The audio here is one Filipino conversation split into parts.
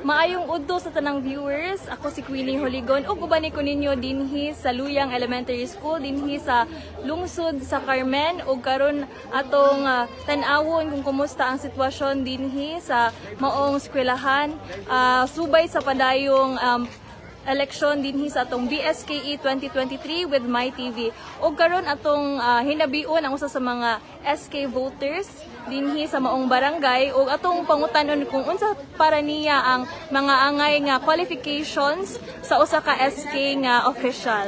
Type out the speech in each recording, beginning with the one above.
Maayong udto sa tanang viewers. Ako si Queenie Holigon ug uban ko ninyo dinhi sa Luyang Elementary School dinhi sa lungsod sa Carmen ug karon atong tan-awon kung kumusta ang sitwasyon dinhi sa maong eskwelahan subay sa padayong election dinhi sa atong BSKE 2023 with MyTV. Ug karon atong hinabion ang usa sa mga SK voters dinhi sa maong barangay ug atong pangutanon kung unsa para niya ang mga angay nga qualifications sa usa ka SK nga official.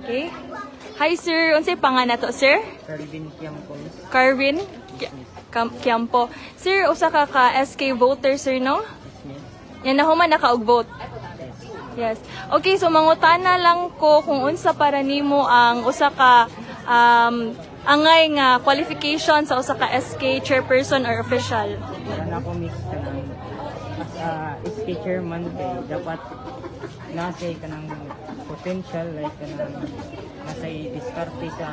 Okay. Hi sir, unsay pangalan nato sir? Carvin Quiampo. Carvin Quiampo. Sir, usa ka SK voter sir no? Yan na human naka-vote. Yes. Okay, so mangutana lang ko kung unsa para nimo ang usa ka angay nga qualification sa usa ka SK chairperson or official. Para na ako mix ka ng SK chairman dapat nasa ka ng potential like ka ng nasa diskarte sa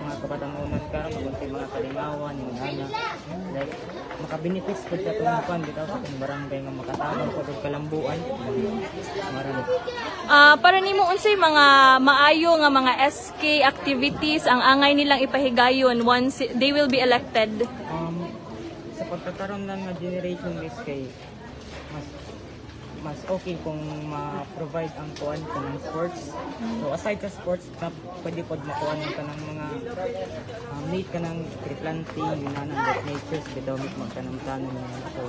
mga kabatangunan ka, magunti mga kalingawan, mga ana. Like, makabenefits po sa tumupan dito sa itong barangay nga makatabang po itong kalambuan. Marami. Para nimo unsay mga maayo nga mga SK activities ang angay nilang ipahigayon once they will be elected? Sa pagkakaroon lang nga generation SK, mas okay kung ma-provide ang kuan ka ng sports. So aside sa sports, pwede pod makuha ng ka ng mga need ka ng tree planting, like natures, bidawit magtanam-tanom. So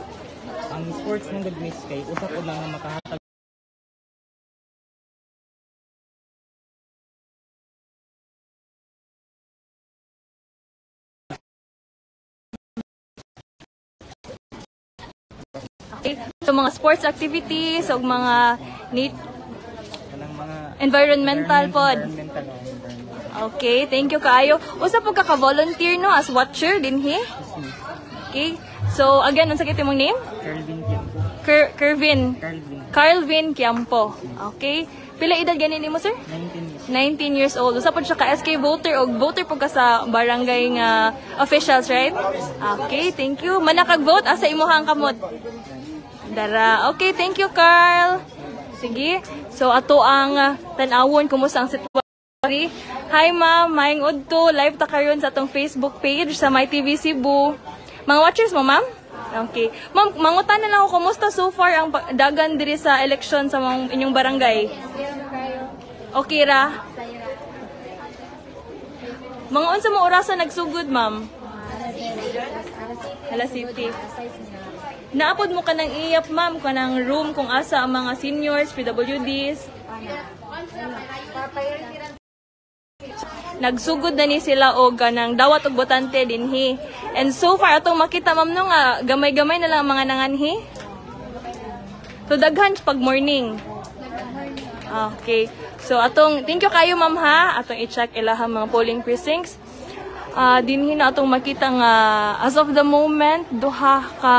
ang sports ng good miss kay usa po lang na makahatag So mga sports activities o mga mga environmental pod. Okay, thank you kaayo. Usa po ka volunteer no as watcher dinhi. Okay. So again, unsa kay imong name? Carvin Quiampo. Okay. Pila edad ganin nimo sir? 19 years old. Usa pod siya ka SK voter o voter po ka sa barangay nga officials, right? Okay, thank you. Manakag-vote asa imuhang kamot? Dara. Okay, thank you, Carl. Sige. So, ato ang tanawon kumusta ang sitwasyon. Hi, ma'am. Maayong udto. Live ta karon sa atong Facebook page sa MyTV Cebu. Mga watchers mo, ma'am? Okay. Ma'am, mangutan na lang ako kumusta so far ang dagan diri sa election sa inyong barangay? Okay ra? Mga unsa mo orasan nagsugod, ma'am? Alas City. Naapod mo ka ng iyap, ma'am, ka ng room kung asa ang mga seniors, PWDs. Nagsugod na ni sila o ganang dawat og botante dinhi. And so far, atong makita, ma'am, no, nga, gamay-gamay na lang ang mga nanganhi. So, daghan pag morning. Okay. So, thank you kayo, ma'am, ha. Atong i-check ilahang mga polling precincts. Dinhi na atong makita nga, as of the moment, duha ka